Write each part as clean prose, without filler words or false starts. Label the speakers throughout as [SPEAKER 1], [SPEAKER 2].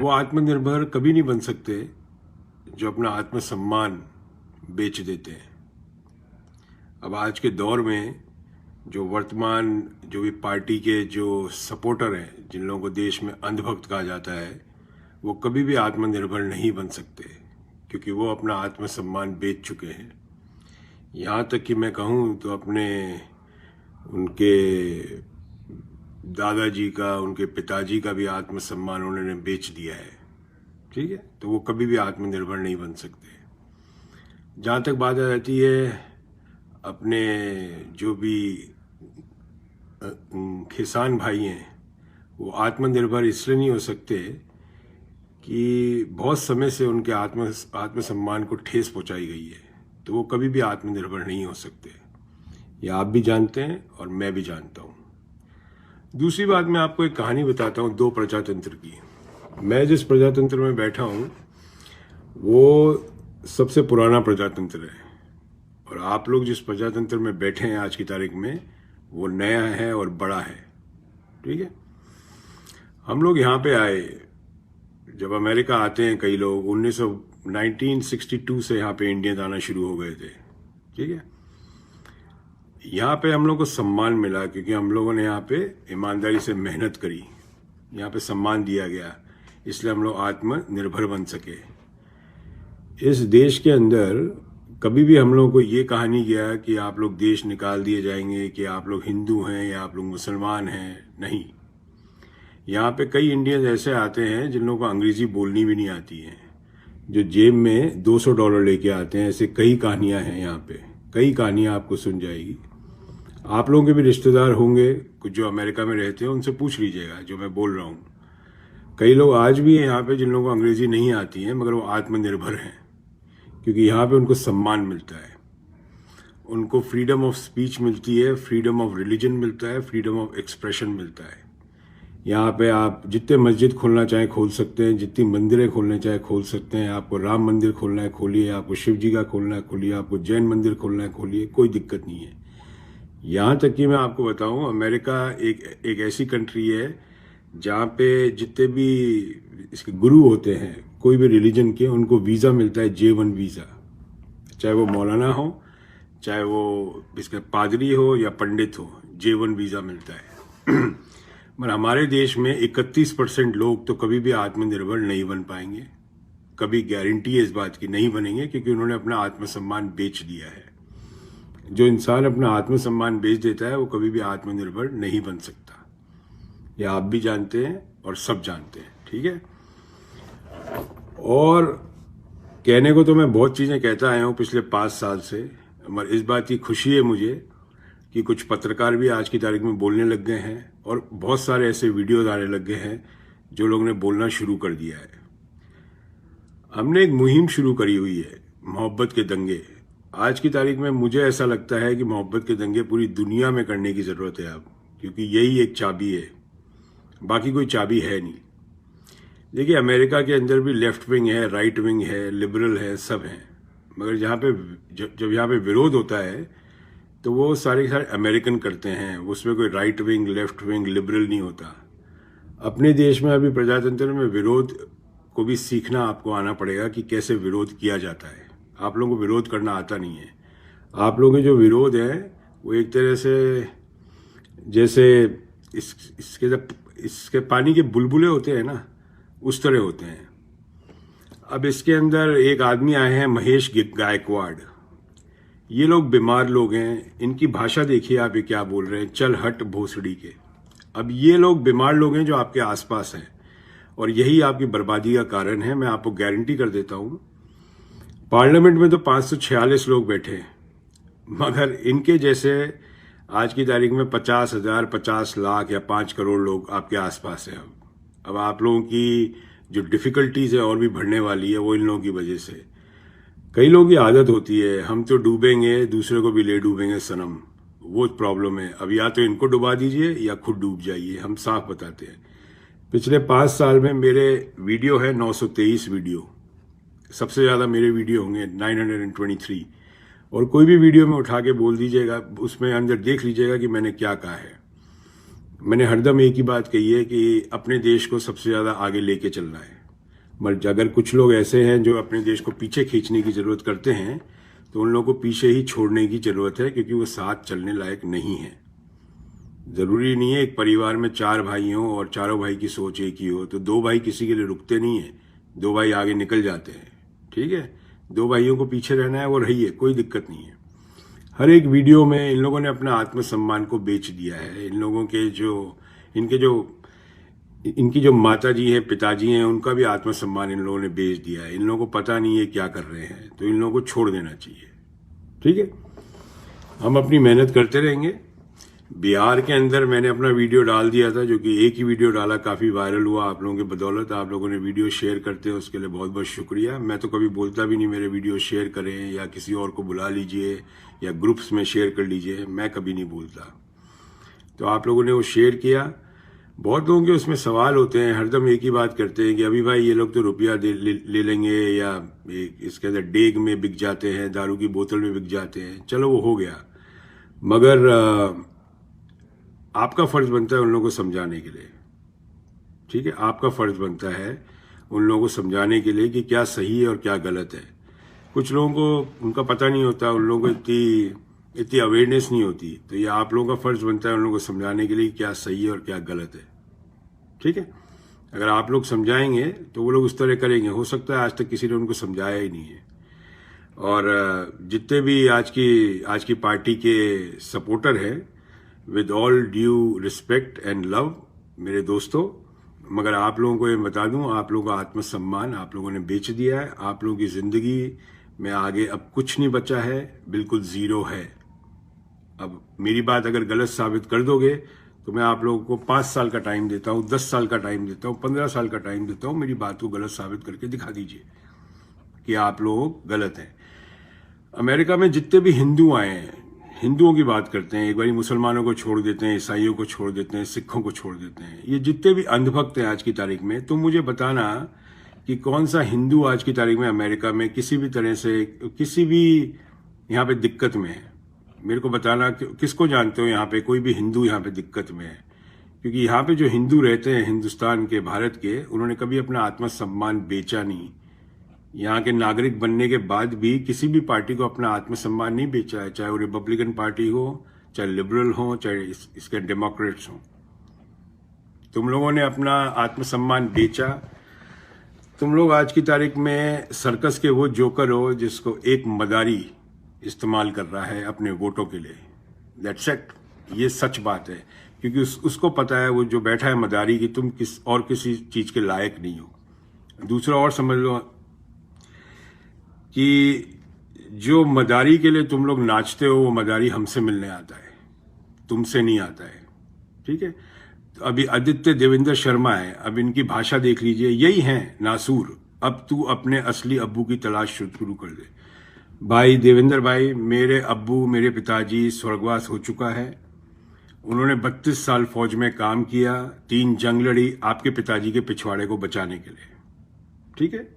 [SPEAKER 1] वो आत्मनिर्भर कभी नहीं बन सकते जो अपना आत्मसम्मान बेच देते हैं। अब आज के दौर में जो वर्तमान जो भी पार्टी के जो सपोर्टर हैं, जिन लोगों को देश में अंधभक्त कहा जाता है, वो कभी भी आत्मनिर्भर नहीं बन सकते क्योंकि वो अपना आत्मसम्मान बेच चुके हैं। यहाँ तक कि मैं कहूँ तो अपने उनके दादाजी का, उनके पिताजी का भी आत्मसम्मान उन्होंने बेच दिया है। ठीक है, तो वो कभी भी आत्मनिर्भर नहीं बन सकते। जहाँ तक बात आ जाती है अपने जो भी किसान भाई हैं, वो आत्मनिर्भर इसलिए नहीं हो सकते कि बहुत समय से उनके आत्मसम्मान को ठेस पहुंचाई गई है, तो वो कभी भी आत्मनिर्भर नहीं हो सकते। ये आप भी जानते हैं और मैं भी जानता हूँ। दूसरी बात, मैं आपको एक कहानी बताता हूँ दो प्रजातंत्र की। मैं जिस प्रजातंत्र में बैठा हूँ वो सबसे पुराना प्रजातंत्र है, और आप लोग जिस प्रजातंत्र में बैठे हैं आज की तारीख में वो नया है और बड़ा है। ठीक है, हम लोग यहाँ पे आए, जब अमेरिका आते हैं कई लोग 1962 से यहाँ पे इंडियन आना शुरू हो गए थे। ठीक है, यहाँ पे हम लोग को सम्मान मिला क्योंकि हम लोगों ने यहाँ पे ईमानदारी से मेहनत करी, यहाँ पे सम्मान दिया गया, इसलिए हम लोग आत्मनिर्भर बन सके। इस देश के अंदर कभी भी हम लोगों को ये कहा नहीं गया कि आप लोग देश निकाल दिए जाएंगे, कि आप लोग हिंदू हैं या आप लोग मुसलमान हैं। नहीं, यहाँ पे कई इंडियंस ऐसे आते हैं जिन लोगों को अंग्रेजी बोलनी भी नहीं आती है, जो जेब में $200 लेके आते हैं। ऐसे कई कहानियाँ हैं यहाँ पे, कई कहानियाँ आपको सुन जाएगी। आप लोगों के भी रिश्तेदार होंगे कुछ जो अमेरिका में रहते हैं, उनसे पूछ लीजिएगा जो मैं बोल रहा हूँ। कई लोग आज भी हैं यहाँ पे जिन लोगों को अंग्रेजी नहीं आती है, मगर वो आत्मनिर्भर हैं क्योंकि यहाँ पे उनको सम्मान मिलता है, उनको फ्रीडम ऑफ स्पीच मिलती है, फ्रीडम ऑफ रिलीजन मिलता है, फ्रीडम ऑफ एक्सप्रेशन मिलता है। यहाँ पे आप जितने मस्जिद खोलना चाहें खोल सकते हैं, जितनी मंदिरें खोलना चाहें खोल सकते हैं। आपको राम मंदिर खोलना है खोलिए, आपको शिव जी का खोलना है खोलिए, आपको जैन मंदिर खोलना है खोलिए, कोई दिक्कत नहीं है। यहाँ तक कि मैं आपको बताऊँ, अमेरिका एक ऐसी कंट्री है जहाँ पे जितने भी इसके गुरु होते हैं कोई भी रिलीजन के, उनको वीज़ा मिलता है, J1 वीज़ा। चाहे वो मौलाना हो, चाहे वो इसके पादरी हो या पंडित हो, J1 वीज़ा मिलता है। मगर हमारे देश में 31% लोग तो कभी भी आत्मनिर्भर नहीं बन पाएंगे, कभी गारंटी है इस बात की नहीं बनेंगे, क्योंकि उन्होंने अपना आत्मसम्मान बेच दिया है। जो इंसान अपना आत्मसम्मान बेच देता है वो कभी भी आत्मनिर्भर नहीं बन सकता। यह आप भी जानते हैं और सब जानते हैं। ठीक है, और कहने को तो मैं बहुत चीज़ें कहता आया हूँ पिछले 5 साल से, मगर इस बात की खुशी है मुझे कि कुछ पत्रकार भी आज की तारीख में बोलने लग गए हैं और बहुत सारे ऐसे वीडियोज आने लग गए हैं जो लोगों ने बोलना शुरू कर दिया है। हमने एक मुहिम शुरू करी हुई है, मोहब्बत के दंगे। आज की तारीख में मुझे ऐसा लगता है कि मोहब्बत के दंगे पूरी दुनिया में करने की ज़रूरत है अब, क्योंकि यही एक चाबी है, बाकी कोई चाबी है नहीं। देखिए, अमेरिका के अंदर भी लेफ्ट विंग है, राइट विंग है, लिबरल है, सब हैं, मगर जहाँ पे जब यहाँ पे विरोध होता है तो वो सारे अमेरिकन करते हैं, उसमें कोई right wing, left wing, liberal नहीं होता। अपने देश में अभी प्रजातंत्र में विरोध को भी सीखना आपको आना पड़ेगा कि कैसे विरोध किया जाता है। आप लोगों को विरोध करना आता नहीं है। आप लोगों के जो विरोध है वो एक तरह से जैसे इसके पानी के बुलबुले होते हैं ना, उस तरह होते हैं। अब इसके अंदर एक आदमी आए हैं, महेश गायकवाड़। ये लोग बीमार लोग हैं, इनकी भाषा देखिए आप, ये क्या बोल रहे हैं, चल हट भोसड़ी के। अब ये लोग बीमार लोग हैं जो आपके आसपास हैं, और यही आपकी बर्बादी का कारण है। मैं आपको गारंटी कर देता हूँ, पार्लियामेंट में तो 546 लोग बैठे हैं, मगर इनके जैसे आज की तारीख में 50,000, 50 लाख या 5 करोड़ लोग आपके आसपास हैं। अब आप लोगों की जो डिफ़िकल्टीज़ है और भी बढ़ने वाली है, वो इन लोगों की वजह से। कई लोगों की आदत होती है, हम तो डूबेंगे दूसरे को भी ले डूबेंगे सनम, वो प्रॉब्लम है। अब या तो इनको डुबा दीजिए या खुद डूब जाइए, हम साफ बताते हैं। पिछले 5 साल में मेरे वीडियो है 923 वीडियो, सबसे ज़्यादा मेरे वीडियो होंगे 923, और कोई भी वीडियो में उठा के बोल दीजिएगा, उसमें अंदर देख लीजिएगा कि मैंने क्या कहा है। मैंने हरदम एक ही बात कही है कि अपने देश को सबसे ज़्यादा आगे लेके चलना है। मगर अगर कुछ लोग ऐसे हैं जो अपने देश को पीछे खींचने की ज़रूरत करते हैं तो उन लोगों को पीछे ही छोड़ने की ज़रूरत है, क्योंकि वो साथ चलने लायक नहीं है। ज़रूरी नहीं है एक परिवार में 4 भाई हों और चारों भाई की सोच एक ही हो तो 2 भाई किसी के लिए रुकते नहीं हैं, 2 भाई आगे निकल जाते हैं। ठीक है, 2 भाइयों को पीछे रहना है वो रहिए, कोई दिक्कत नहीं है। हर एक वीडियो में इन लोगों ने अपना आत्मसम्मान को बेच दिया है। इन लोगों के इनकी जो माता जी हैं, पिताजी हैं, उनका भी आत्मसम्मान इन लोगों ने बेच दिया है। इन लोगों को पता नहीं है क्या कर रहे हैं, तो इन लोगों को छोड़ देना चाहिए। ठीक है, हम अपनी मेहनत करते रहेंगे। बिहार के अंदर मैंने अपना वीडियो डाल दिया था, जो कि एक ही वीडियो डाला, काफ़ी वायरल हुआ आप लोगों की बदौलत। आप लोगों ने वीडियो शेयर करते हैं, उसके लिए बहुत बहुत शुक्रिया। मैं तो कभी बोलता भी नहीं मेरे वीडियो शेयर करें या किसी और को बुला लीजिए या ग्रुप्स में शेयर कर लीजिए, मैं कभी नहीं बोलता। तो आप लोगों ने वो शेयर किया। बहुत लोगों के उसमें सवाल होते हैं, हरदम एक ही बात करते हैं कि अभी भाई ये लोग तो रुपया ले लेंगे या इसके अंदर डेग में बिक जाते हैं, दारू की बोतल में बिक जाते हैं। चलो वो हो गया, मगर आपका फर्ज बनता है उन लोगों को समझाने के लिए। ठीक है, आपका फर्ज बनता है उन लोगों को समझाने के लिए कि क्या सही है और क्या गलत है। कुछ लोगों को उनका पता नहीं होता, उन लोगों को इतनी अवेयरनेस नहीं होती, तो ये आप लोगों का फर्ज बनता है उन लोगों को समझाने के लिए क्या सही है और क्या गलत है। ठीक है, अगर आप लोग समझाएंगे तो वो लोग उस तरह करेंगे। हो सकता है आज तक किसी ने उनको समझाया ही नहीं है। और जितने भी आज की पार्टी के सपोर्टर हैं, with all due respect and love मेरे दोस्तों, मगर आप लोगों को ये बता दूं, आप लोगों का आत्मसम्मान आप लोगों ने बेच दिया है। आप लोगों की ज़िंदगी में आगे अब कुछ नहीं बचा है, बिल्कुल ज़ीरो है। अब मेरी बात अगर गलत साबित कर दोगे तो मैं आप लोगों को 5 साल का टाइम देता हूँ, 10 साल का टाइम देता हूँ, 15 साल का टाइम देता हूँ। मेरी बात को गलत साबित करके दिखा दीजिए कि आप लोग गलत हैं। अमेरिका में जितने भी हिंदू आए हैं, हिंदुओं की बात करते हैं, एक बारी मुसलमानों को छोड़ देते हैं, ईसाइयों को छोड़ देते हैं, सिखों को छोड़ देते हैं। ये जितने भी अंधभक्त हैं आज की तारीख में, तुम मुझे बताना कि कौन सा हिंदू आज की तारीख में अमेरिका में किसी भी तरह से किसी भी यहाँ पे दिक्कत में है। मेरे को बताना किसको जानते हो यहाँ पे कोई भी हिंदू यहाँ पे दिक्कत में है। क्योंकि यहाँ पे जो हिंदू रहते हैं हिंदुस्तान के, भारत के, उन्होंने कभी अपना आत्मसम्मान बेचा नहीं। यहाँ के नागरिक बनने के बाद भी किसी भी पार्टी को अपना आत्मसम्मान नहीं बेचा है, चाहे वो रिपब्लिकन पार्टी हो, चाहे लिबरल हो, चाहे इसके डेमोक्रेट्स हो। तुम लोगों ने अपना आत्मसम्मान बेचा। तुम लोग आज की तारीख में सर्कस के वो जोकर हो जिसको एक मदारी इस्तेमाल कर रहा है अपने वोटों के लिए। दैट्स इट, ये सच बात है। क्योंकि उसको पता है, वो जो बैठा है मदारी, कि तुम किसी चीज के लायक नहीं हो। दूसरा और समझ लो कि जो मदारी के लिए तुम लोग नाचते हो, वो मदारी हमसे मिलने आता है, तुमसे नहीं आता है। ठीक है, तो अभी आदित्य देवेंद्र शर्मा है, अब इनकी भाषा देख लीजिए, यही है नासूर। अब तू अपने असली अब्बू की तलाश शुरू कर दे। भाई देवेंद्र भाई, मेरे अब्बू, मेरे पिताजी स्वर्गवास हो चुका है। उन्होंने 32 साल फौज में काम किया, 3 जंग लड़ी आपके पिताजी के पिछवाड़े को बचाने के लिए। ठीक है,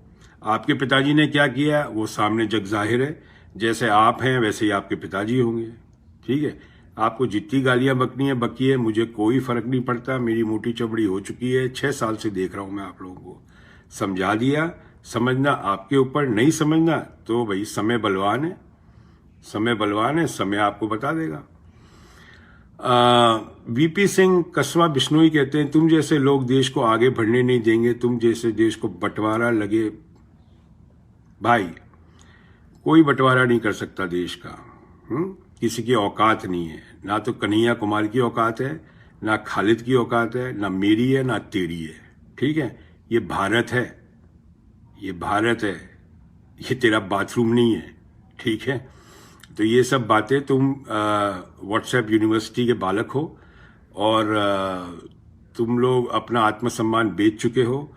[SPEAKER 1] आपके पिताजी ने क्या किया वो सामने जग जाहिर है। जैसे आप हैं वैसे ही आपके पिताजी होंगे। ठीक है, आपको जितनी गालियां बकी है, मुझे कोई फर्क नहीं पड़ता। मेरी मोटी चमड़ी हो चुकी है, 6 साल से देख रहा हूं मैं आप लोगों को। समझा दिया, समझना आपके ऊपर, नहीं समझना तो भाई समय बलवान है, समय बलवान है, समय आपको बता देगा। वीपी सिंह कसवा बिश्नोई कहते हैं, तुम जैसे लोग देश को आगे बढ़ने नहीं देंगे, तुम जैसे देश को बंटवारा लगे। भाई कोई बंटवारा नहीं कर सकता देश का। किसी की औकात नहीं है, ना तो कन्हैया कुमार की औकात है, ना खालिद की औकात है, ना मेरी है, ना तेरी है। ठीक है, ये भारत है, ये भारत है, ये तेरा बाथरूम नहीं है। ठीक है, तो ये सब बातें, तुम व्हाट्सएप यूनिवर्सिटी के बालक हो और तुम लोग अपना आत्मसम्मान बेच चुके हो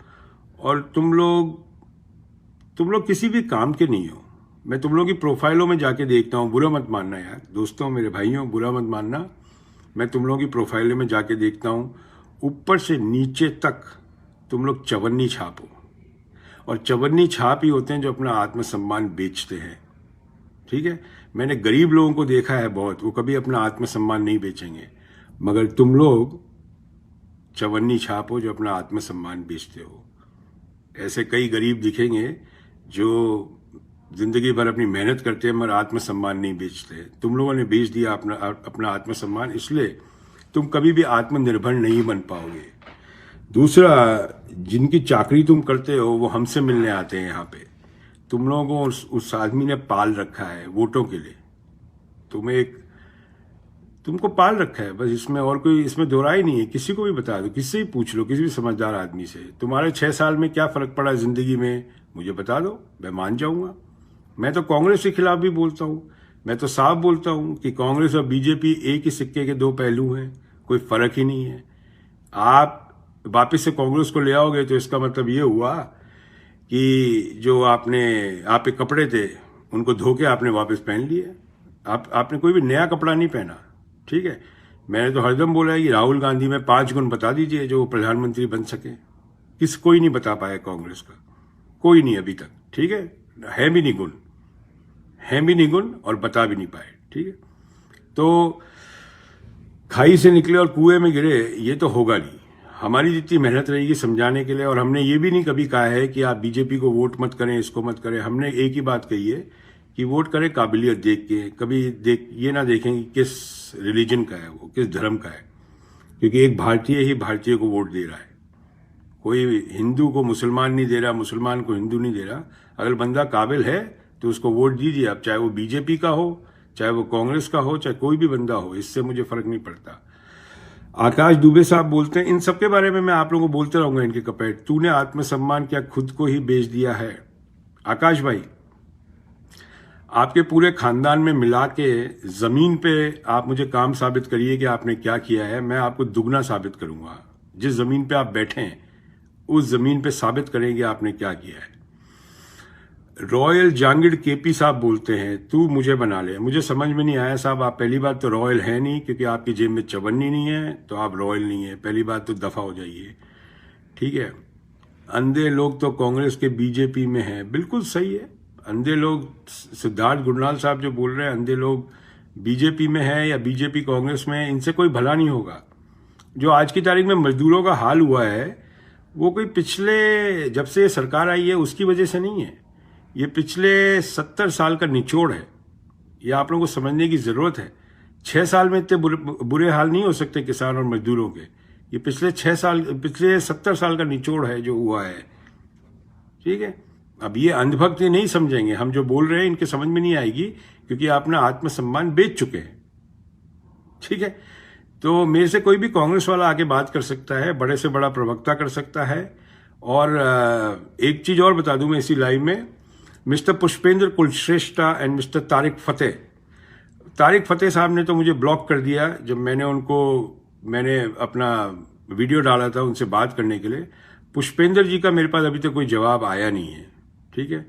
[SPEAKER 1] और तुम लोग किसी भी काम के नहीं हो। मैं तुम लोगों की प्रोफाइलों में जाके देखता हूँ, बुरा मत मानना यार दोस्तों, मेरे भाइयों, बुरा मत मानना। मैं तुम लोगों की प्रोफाइलों में जाके देखता हूँ, ऊपर से नीचे तक तुम लोग चवन्नी छाप हो, और चवन्नी छाप ही होते हैं जो अपना आत्मसम्मान बेचते हैं। ठीक है, मैंने गरीब लोगों को देखा है बहुत, वो कभी अपना आत्मसम्मान नहीं बेचेंगे, मगर तुम लोग चवन्नी छाप हो जो अपना आत्मसम्मान बेचते हो। ऐसे कई गरीब दिखेंगे जो जिंदगी भर अपनी मेहनत करते हैं मगर आत्मसम्मान नहीं बेचते। तुम लोगों ने बेच दिया अपना आत्मसम्मान, इसलिए तुम कभी भी आत्मनिर्भर नहीं बन पाओगे। दूसरा, जिनकी चाकरी तुम करते हो वो हमसे मिलने आते हैं यहाँ पे। तुम लोगों को उस आदमी ने पाल रखा है वोटों के लिए। तुमको पाल रखा है बस, इसमें और कोई इसमें दोहराई नहीं है। किसी को भी बता दो, किसी से भी पूछ लो, किसी भी समझदार आदमी से, तुम्हारे 6 साल में क्या फर्क पड़ा जिंदगी में, मुझे बता दो, मैं मान जाऊंगा। मैं तो कांग्रेस के खिलाफ भी बोलता हूँ, मैं तो साफ बोलता हूँ कि कांग्रेस और बीजेपी एक ही सिक्के के दो पहलू हैं, कोई फर्क ही नहीं है। आप वापिस से कांग्रेस को ले आओगे तो इसका मतलब ये हुआ कि जो आपके कपड़े थे उनको धो के आपने वापस पहन लिए। आपने कोई भी नया कपड़ा नहीं पहना, ठीक है। मैंने तो हरदम बोला है कि राहुल गांधी में 5 गुण बता दीजिए जो प्रधानमंत्री बन सके। कोई नहीं बता पाया कांग्रेस का, कोई नहीं अभी तक, ठीक है भी नहीं गुण, है भी नहीं गुण और बता भी नहीं पाए, ठीक है। तो खाई से निकले और कुएं में गिरे, ये तो होगा नहीं। हमारी जितनी मेहनत रहेगी समझाने के लिए, और हमने ये भी नहीं कभी कहा है कि आप बीजेपी को वोट मत करें, इसको मत करें। हमने एक ही बात कही है कि वोट करें काबिलियत देख के, कभी ये ना देखें कि किस रिलीजन का है वो, किस धर्म का है, क्योंकि एक भारतीय ही भारतीय को वोट दे रहा है। कोई हिंदू को मुसलमान नहीं दे रहा, मुसलमान को हिंदू नहीं दे रहा। अगर बंदा काबिल है तो उसको वोट दीजिए। अब चाहे वो बीजेपी का हो, चाहे वो कांग्रेस का हो, चाहे कोई भी बंदा हो, इससे मुझे फर्क नहीं पड़ता। आकाश दुबे साहब बोलते हैं, इन सबके बारे में मैं आप लोगों को बोलते रहूंगा, इनके कपेट। तूने आत्मसम्मान क्या खुद को ही बेच दिया है? आकाश भाई, आपके पूरे खानदान में मिला के जमीन पे आप मुझे काम साबित करिए कि आपने क्या किया है, मैं आपको दुगना साबित करूंगा। जिस जमीन पे आप बैठे हैं उस जमीन पे साबित करेंगे आपने क्या किया है। रॉयल जांगिड़ केपी साहब बोलते हैं, तू मुझे बना ले। मुझे समझ में नहीं आया साहब, आप पहली बात तो रॉयल है नहीं, क्योंकि आपकी जेब में चवन्नी नहीं है तो आप रॉयल नहीं है। पहली बात तो दफा हो जाइए, ठीक है। अंधे लोग तो कांग्रेस के बीजेपी में हैं, बिल्कुल सही है। अंधे लोग, सिद्धार्थ गुरनाल साहब जो बोल रहे हैं अंधे लोग बीजेपी में है या बीजेपी कांग्रेस में है, इनसे कोई भला नहीं होगा। जो आज की तारीख में मजदूरों का हाल हुआ है वो कोई पिछले, जब से सरकार आई है उसकी वजह से नहीं है, ये पिछले 70 साल का निचोड़ है। ये आप लोगों को समझने की जरूरत है। 6 साल में इतने बुरे हाल नहीं हो सकते किसान और मजदूरों के। ये पिछले 70 साल का निचोड़ है जो हुआ है, ठीक है। अब ये अंधभक्त नहीं समझेंगे, हम जो बोल रहे हैं इनके समझ में नहीं आएगी, क्योंकि आपने आत्मसम्मान बेच चुके हैं, ठीक है। तो मेरे से कोई भी कांग्रेस वाला आके बात कर सकता है, बड़े से बड़ा प्रवक्ता कर सकता है। और एक चीज और बता दूं मैं इसी लाइव में, mister Pushpendra Kulshreshtha and mister Tarek Fatah साहब ने तो मुझे ब्लॉक कर दिया जब मैंने अपना वीडियो डाला था उनसे बात करने के लिए। पुष्पेंद्र जी का मेरे पास अभी तक कोई जवाब आया नहीं है, ठीक है।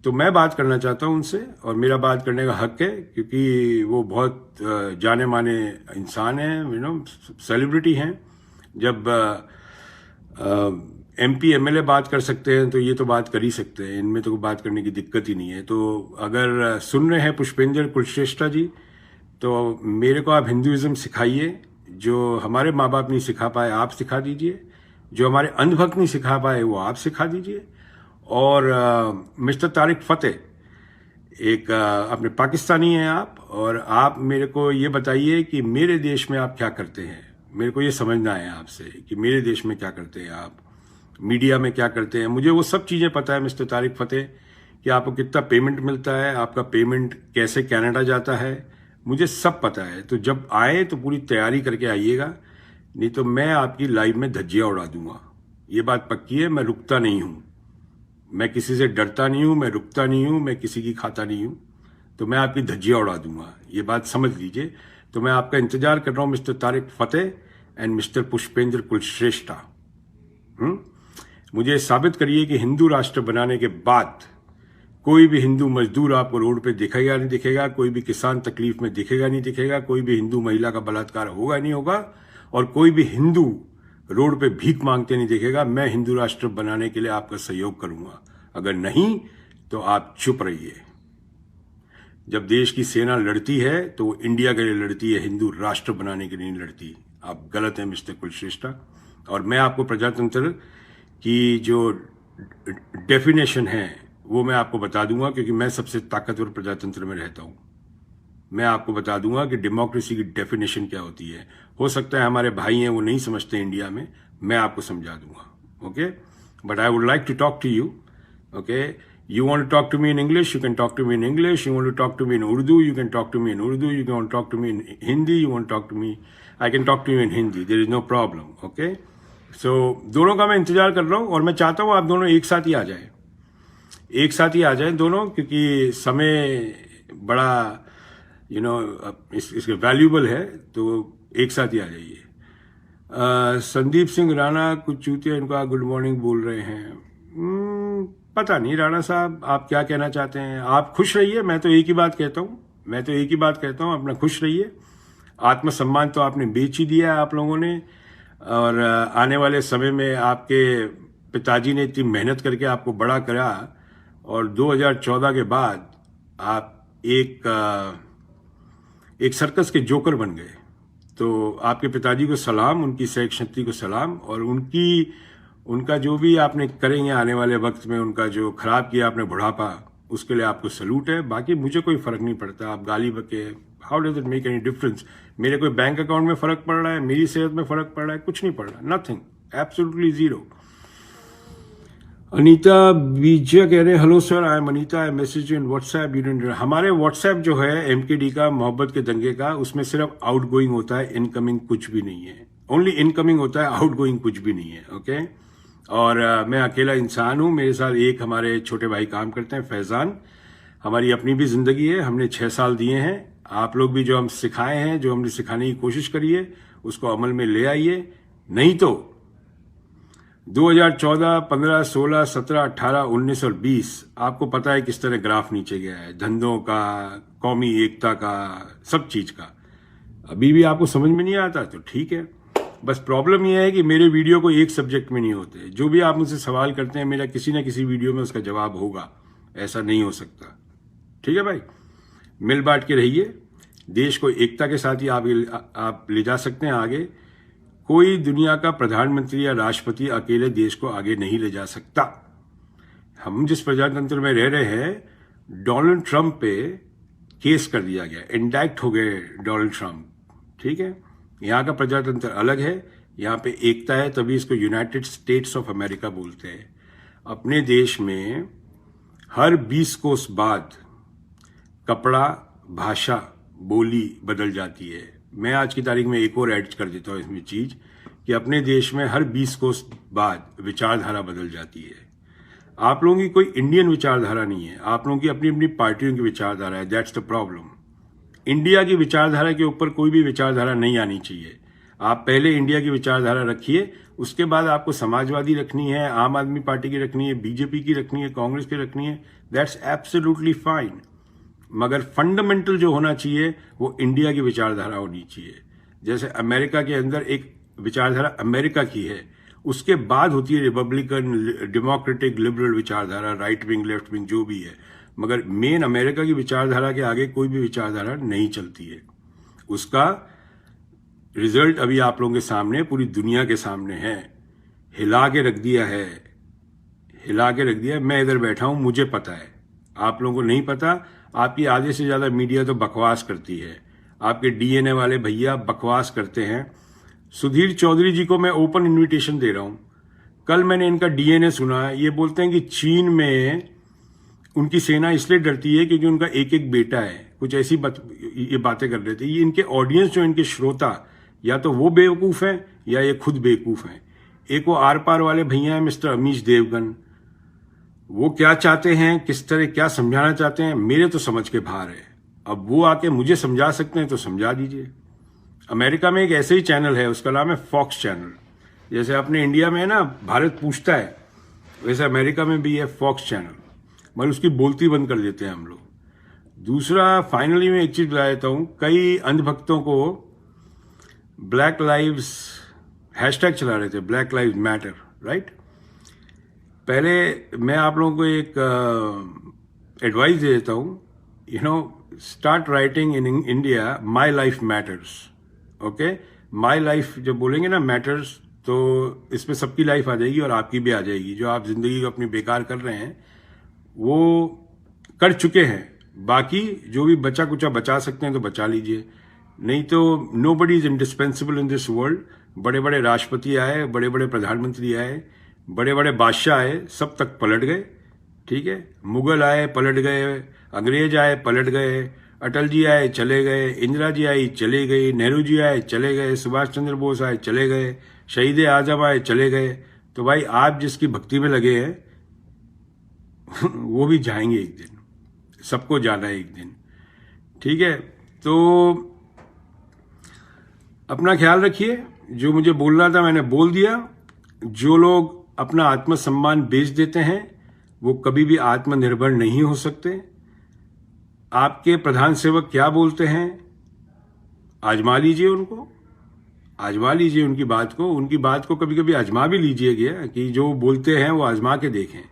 [SPEAKER 1] तो मैं बात करना चाहता हूं उनसे, और मेरा बात करने का हक है, क्योंकि वो बहुत जाने माने इंसान हैं, सेलिब्रिटी हैं। जब MP MLA बात कर सकते हैं तो ये तो बात कर ही सकते हैं, इनमें तो बात करने की दिक्कत ही नहीं है। तो अगर सुन रहे हैं पुष्पेंद्र कुलश्रेष्ठा जी, तो मेरे को आप हिंदुइज्म सिखाइए। जो हमारे माँ बाप नहीं सिखा पाए आप सिखा दीजिए, जो हमारे अंधभक्त नहीं सिखा पाए वो आप सिखा दीजिए। और मिस्टर तारिक फतेह, एक अपने पाकिस्तानी हैं आप, और आप मेरे को ये बताइए कि मेरे देश में आप क्या करते हैं। मेरे को ये समझना है आपसे कि मेरे देश में क्या करते हैं आप, मीडिया में क्या करते हैं। मुझे वो सब चीज़ें पता है मिस्टर तारिक फतेह, कि आपको कितना पेमेंट मिलता है, आपका पेमेंट कैसे कनाडा जाता है, मुझे सब पता है। तो जब आए तो पूरी तैयारी करके आइएगा, नहीं तो मैं आपकी लाइव में धज्जियाँ उड़ा दूंगा। ये बात पक्की है, मैं रुकता नहीं हूँ, मैं किसी से डरता नहीं हूँ, मैं रुकता नहीं हूँ, मैं किसी की खाता नहीं हूँ। तो मैं आपकी धज्जियाँ उड़ा दूंगा, ये बात समझ लीजिए। तो मैं आपका इंतजार कर रहा हूँ mister Tarek Fateh and mister Pushpendra Kulshreshtha. मुझे साबित करिए कि हिंदू राष्ट्र बनाने के बाद कोई भी हिंदू मजदूर आपको रोड पे दिखेगा नहीं दिखेगा, कोई भी किसान तकलीफ में दिखेगा नहीं दिखेगा, कोई भी हिंदू महिला का बलात्कार होगा नहीं होगा, और कोई भी हिंदू रोड पे भीख मांगते नहीं दिखेगा। मैं हिंदू राष्ट्र बनाने के लिए आपका सहयोग करूंगा। अगर नहीं तो आप चुप रहिए। जब देश की सेना लड़ती है तो वो इंडिया के लिए लड़ती है, हिंदू राष्ट्र बनाने के लिए नहीं लड़ती। आप गलत हैं मिस्टर कुलश्रेष्ठा। और मैं आपको प्रजातंत्र की जो डेफिनेशन है वो मैं आपको बता दूंगा, क्योंकि मैं सबसे ताकतवर प्रजातंत्र में रहता हूं। मैं आपको बता दूंगा कि डेमोक्रेसी की डेफिनेशन क्या होती है। हो सकता है हमारे भाई हैं वो नहीं समझते इंडिया में, मैं आपको समझा दूंगा। Okay, but I would like to talk to you. Okay, you want to talk to me in English, you can talk to me in English. You want to talk to me in Urdu, you can talk to me in Urdu. You want to talk to me in Hindi, you want to talk to me, I can talk to you in Hindi. There is no problem. Okay, so दोनों का मैं इंतजार कर रहा हूँ, और मैं चाहता हूँ आप दोनों एक साथ ही आ जाए, एक साथ ही आ जाए दोनों, क्योंकि समय बड़ा इसके वैल्यूबल है, तो एक साथ ही आ जाइए। संदीप सिंह राणा कुछ चूतिया इनका गुड मॉर्निंग बोल रहे हैं। पता नहीं राणा साहब आप क्या कहना चाहते हैं। आप खुश रहिए, मैं तो एक ही बात कहता हूँ, अपना खुश रहिए। आत्मसम्मान तो आपने बेच ही दिया है आप लोगों ने, और आने वाले समय में आपके पिताजी ने इतनी मेहनत करके आपको बड़ा करा, और 2014 के बाद आप एक सर्कस के जोकर बन गए। तो आपके पिताजी को सलाम, उनकी सहन शक्ति को सलाम, और उनका जो भी आपने करेंगे आने वाले वक्त में, उनका जो खराब किया आपने बुढ़ापा, उसके लिए आपको सलूट है। बाकी मुझे कोई फर्क नहीं पड़ता, आप गाली बके, how does it make any difference. मेरे कोई बैंक अकाउंट में फर्क पड़ रहा है, मेरी सेहत में फर्क पड़ रहा है, कुछ नहीं पड़ रहा, नथिंग, एब्सोल्युटली जीरो। अनीता बीजिया कह रहे हैं hello sir, I am Anita, I message in WhatsApp. हमारे व्हाट्सएप जो है एमकेडी का, मोहब्बत के दंगे का, उसमें सिर्फ आउटगोइंग होता है, इनकमिंग कुछ भी नहीं है। ओनली इनकमिंग होता है, आउटगोइंग कुछ भी नहीं है। ओके, और मैं अकेला इंसान हूँ, मेरे साथ एक हमारे छोटे भाई काम करते हैं, फैजान। हमारी अपनी भी जिंदगी है, हमने 6 साल दिए हैं। आप लोग भी जो हम सिखाए हैं, जो हमने सिखाने की कोशिश करी है, उसको अमल में ले आइए। नहीं तो 2014, 15, 16, 17, 18, 19 और 20 आपको पता है किस तरह ग्राफ नीचे गया है, धंधों का, कौमी एकता का, सब चीज का। अभी भी आपको समझ में नहीं आता तो ठीक है, बस प्रॉब्लम यह है कि मेरे वीडियो को एक सब्जेक्ट में नहीं होते। जो भी आप मुझसे सवाल करते हैं, मेरा किसी न किसी वीडियो में उसका जवाब होगा, ऐसा नहीं हो सकता। ठीक है भाई, मिल बांट के रहिए, देश को एकता के साथ ही आप ले जा सकते हैं आगे। कोई दुनिया का प्रधानमंत्री या राष्ट्रपति अकेले देश को आगे नहीं ले जा सकता। हम जिस प्रजातंत्र में रह रहे हैं, डोनाल्ड ट्रंप पे केस कर दिया गया, इंडाइक्ट हो गए डोनाल्ड ट्रंप। ठीक है, यहाँ का प्रजातंत्र अलग है, यहाँ पे एकता है, तभी इसको यूनाइटेड स्टेट्स ऑफ अमेरिका बोलते हैं। अपने देश में हर 20 कोस बाद कपड़ा, भाषा, बोली बदल जाती है। मैं आज की तारीख में एक और ऐड कर देता हूँ इसमें चीज, कि अपने देश में हर 20 कोस बाद विचारधारा बदल जाती है। आप लोगों की कोई इंडियन विचारधारा नहीं है, आप लोगों की अपनी अपनी पार्टियों की विचारधारा है। That's the problem. इंडिया की विचारधारा के ऊपर कोई भी विचारधारा नहीं आनी चाहिए। आप पहले इंडिया की विचारधारा रखिए, उसके बाद आपको समाजवादी रखनी है, आम आदमी पार्टी की रखनी है, बीजेपी की रखनी है, कांग्रेस की रखनी है, दैट्स एब्सोल्युटली फाइन। मगर फंडामेंटल जो होना चाहिए वो इंडिया की विचारधारा होनी चाहिए। जैसे अमेरिका के अंदर एक विचारधारा अमेरिका की है, उसके बाद होती है रिपब्लिकन, डेमोक्रेटिक, लिबरल विचारधारा, राइट विंग, लेफ्ट विंग, जो भी है। मगर मेन अमेरिका की विचारधारा के आगे कोई भी विचारधारा नहीं चलती है। उसका रिजल्ट अभी आप लोगों के सामने, पूरी दुनिया के सामने है। हिला के रख दिया है, हिला के रख दिया है। मैं इधर बैठा हूं, मुझे पता है, आप लोगों को नहीं पता। आपकी आधे से ज्यादा मीडिया तो बकवास करती है, आपके डीएनए वाले भैया बकवास करते हैं। सुधीर चौधरी जी को मैं ओपन इन्विटेशन दे रहा हूं। कल मैंने इनका डीएनए सुना, ये बोलते हैं कि चीन में उनकी सेना इसलिए डरती है क्योंकि उनका एक एक बेटा है, कुछ ऐसी ये बातें कर रहे थे। ये इनके ऑडियंस जो इनके श्रोता, या तो वो बेवकूफ हैं या ये खुद बेवकूफ हैं। एक वो आर पार वाले भैया हैं मिस्टर अमीश देवगन, वो क्या चाहते हैं, किस तरह क्या समझाना चाहते हैं, मेरे तो समझ के बाहर है। अब वो आके मुझे समझा सकते हैं तो समझा दीजिए। अमेरिका में एक ऐसे ही चैनल है, उसका नाम है फॉक्स चैनल। जैसे अपने इंडिया में है ना भारत पूछता है, वैसे अमेरिका में भी है फॉक्स चैनल, मगर उसकी बोलती बंद कर देते हैं हम लोग। दूसरा, फाइनली मैं एक चीज बता देता हूं, कई अंधभक्तों को ब्लैक लाइव्स हैशटैग चला रहे थे, ब्लैक लाइव्स मैटर, राइट। पहले मैं आप लोगों को एक एडवाइस दे देता हूं, start writing in India my life matters. Okay, my life जब बोलेंगे ना मैटर्स, तो इसमें सबकी लाइफ आ जाएगी और आपकी भी आ जाएगी। जो आप जिंदगी को अपनी बेकार कर रहे हैं वो कर चुके हैं, बाकी जो भी बचा कुचा बचा सकते हैं तो बचा लीजिए, नहीं तो nobody is indispensable in this world. बड़े बड़े राष्ट्रपति आए, बड़े बड़े प्रधानमंत्री आए, बड़े बड़े बादशाह आए, सब तक पलट गए। ठीक है, मुगल आए पलट गए, अंग्रेज आए पलट गए, अटल जी आए चले गए, इंदिरा जी आई चले गई, नेहरू जी आए चले गए, सुभाष चंद्र बोस आए चले गए, शहीद आजम आए चले गए। तो भाई आप जिसकी भक्ति में लगे हैं वो भी जाएंगे एक दिन, सबको जाना है एक दिन। ठीक है, तो अपना ख्याल रखिए। जो मुझे बोलना था मैंने बोल दिया। जो लोग अपना आत्मसम्मान बेच देते हैं वो कभी भी आत्मनिर्भर नहीं हो सकते। आपके प्रधान सेवक क्या बोलते हैं आजमा लीजिए, उनको आजमा लीजिए, उनकी बात को कभी कभी आजमा भी लीजिएगा कि जो बोलते हैं वो आजमा के देखें।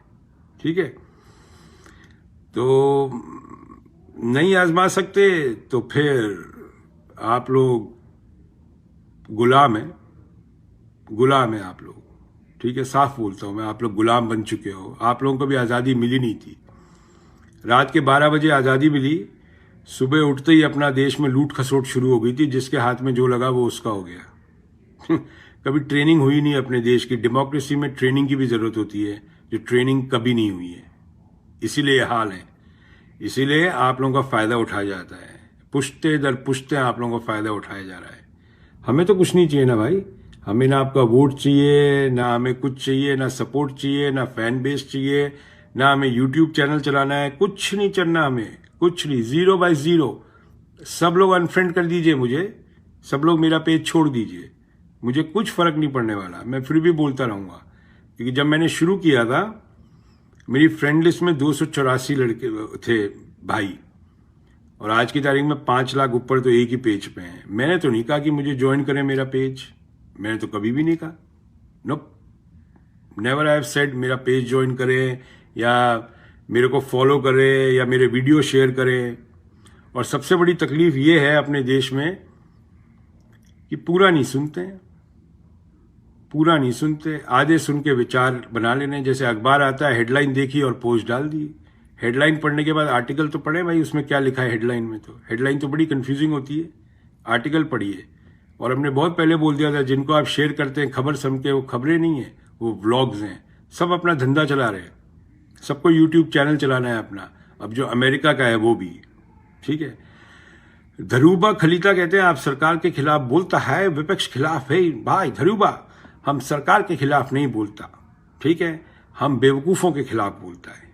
[SPEAKER 1] ठीक है, तो नहीं आजमा सकते तो फिर आप लोग गुलाम हैं आप लोग। ठीक है, साफ बोलता हूं मैं, आप लोग गुलाम बन चुके हो। आप लोगों को भी आज़ादी मिली नहीं थी। रात के 12 बजे आज़ादी मिली, सुबह उठते ही अपना देश में लूट खसोट शुरू हो गई थी। जिसके हाथ में जो लगा वो उसका हो गया। कभी ट्रेनिंग हुई नहीं अपने देश की। डेमोक्रेसी में ट्रेनिंग की भी जरूरत होती है, जो ट्रेनिंग कभी नहीं हुई है। इसीलिए हाल है, इसीलिए आप लोगों का फायदा उठाया जाता है। पुश्ते दर पुश्ते आप लोगों का फायदा उठाया जा रहा है। हमें तो कुछ नहीं चाहिए ना भाई, हमें ना आपका वोट चाहिए, ना हमें कुछ चाहिए, ना सपोर्ट चाहिए, ना फैन बेस चाहिए, ना हमें यूट्यूब चैनल चलाना है, कुछ नहीं चलना हमें, कुछ नहीं। 0/0 सब लोग अनफ्रेंड कर दीजिए मुझे, सब लोग मेरा पेज छोड़ दीजिए, मुझे कुछ फर्क नहीं पड़ने वाला। मैं फिर भी बोलता रहूंगा, क्योंकि जब मैंने शुरू किया था मेरी फ्रेंड लिस्ट में 284 लड़के थे भाई, और आज की तारीख में 5 लाख ऊपर तो एक ही पेज पे हैं। मैंने तो नहीं कहा कि मुझे ज्वाइन करें मेरा पेज, मैंने तो कभी भी नहीं कहा। No, never I have said मेरा पेज ज्वाइन करें या मेरे को फॉलो करें या मेरे वीडियो शेयर करें। और सबसे बड़ी तकलीफ ये है अपने देश में कि पूरा नहीं सुनते हैं, पूरा नहीं सुनते। आधे सुन के विचार बना लेने। जैसे अखबार आता है, हेडलाइन देखी और पोस्ट डाल दी। हेडलाइन पढ़ने के बाद आर्टिकल तो पढ़े भाई, उसमें क्या लिखा है हेडलाइन में। तो हेडलाइन तो बड़ी कंफ्यूजिंग होती है, आर्टिकल पढ़िए। और हमने बहुत पहले बोल दिया था, जिनको आप शेयर करते हैं खबर समझ के, वो खबरें नहीं है, वो व्लॉग्स हैं। सब अपना धंधा चला रहे हैं, सबको यूट्यूब चैनल चलाना है अपना। अब जो अमेरिका का है वो भी। ठीक है, धरूबा खलीता कहते हैं आप सरकार के खिलाफ बोलता है, विपक्ष खिलाफ है। भाई धरूबा, हम सरकार के खिलाफ नहीं बोलता, ठीक है, हम बेवकूफ़ों के खिलाफ बोलता है।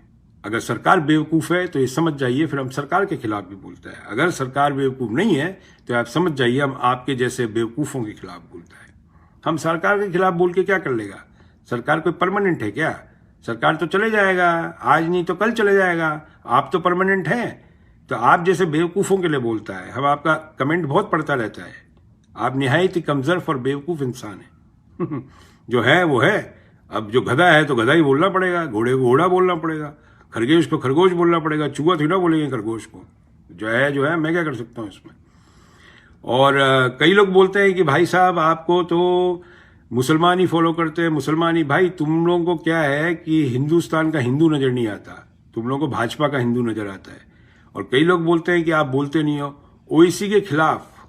[SPEAKER 1] अगर सरकार बेवकूफ़ है तो ये समझ जाइए फिर हम सरकार के खिलाफ भी बोलता है। अगर सरकार बेवकूफ़ नहीं है तो आप समझ जाइए हम आपके जैसे बेवकूफ़ों के खिलाफ बोलता है। हम सरकार के खिलाफ बोल के क्या कर लेगा? सरकार कोई परमानेंट है क्या? सरकार तो चले जाएगा, आज नहीं तो कल चले जाएगा। आप तो परमानेंट हैं, तो आप जैसे बेवकूफ़ों के लिए बोलता है। हम आपका कमेंट बहुत पढ़ता रहता है। आप निहायत ही कमज़ोर और बेवकूफ़ इंसान है। जो है वो है। अब जो गधा है तो गधा ही बोलना पड़ेगा, घोड़े को घोड़ा बोलना पड़ेगा, खरगोश को खरगोश बोलना पड़ेगा। चूहा थोड़ा बोलेंगे खरगोश को। जो है मैं क्या कर सकता हूँ इसमें। और कई लोग बोलते हैं कि भाई साहब आपको तो मुसलमान ही फॉलो करते हैं, मुसलमान ही। भाई तुम लोगों को क्या है कि हिंदुस्तान का हिंदू नजर नहीं आता, तुम लोगों को भाजपा का हिंदू नजर आता है। और कई लोग बोलते हैं कि आप बोलते नहीं हो। ओवैसी के खिलाफ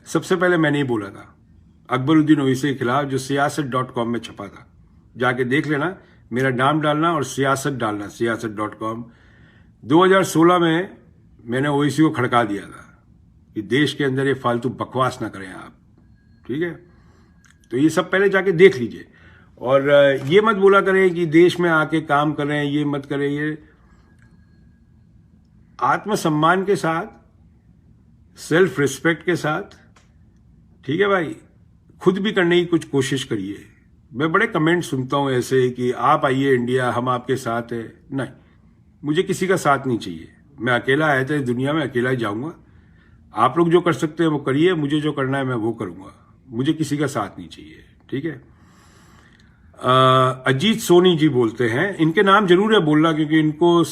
[SPEAKER 1] सबसे पहले मैंने ही बोला था, अकबरुद्दीन ओवैसी के खिलाफ, जो siyaasat.com में छपा था। जाके देख लेना, मेरा नाम डालना और सियासत डालना, siyaasat.com। 2016 में मैंने ओवैसी को खड़का दिया था कि देश के अंदर ये फालतू बकवास ना करें आप, ठीक है। तो ये सब पहले जाके देख लीजिए। और ये मत बोला करें कि देश में आके काम करें, ये मत करें। ये आत्मसम्मान के साथ, सेल्फ रिस्पेक्ट के साथ, ठीक है भाई, खुद भी करने की कुछ कोशिश करिए। मैं बड़े कमेंट सुनता हूं ऐसे कि आप आइए इंडिया, हम आपके साथ है। नहीं, मुझे किसी का साथ नहीं चाहिए। मैं अकेला आया था इस दुनिया में, अकेला ही जाऊंगा। आप लोग जो कर सकते हैं वो करिए, मुझे जो करना है मैं वो करूंगा। मुझे किसी का साथ नहीं चाहिए, ठीक है। अजीत सोनी जी बोलते हैं, इनके नाम जरूर है बोलना, क्योंकि इनको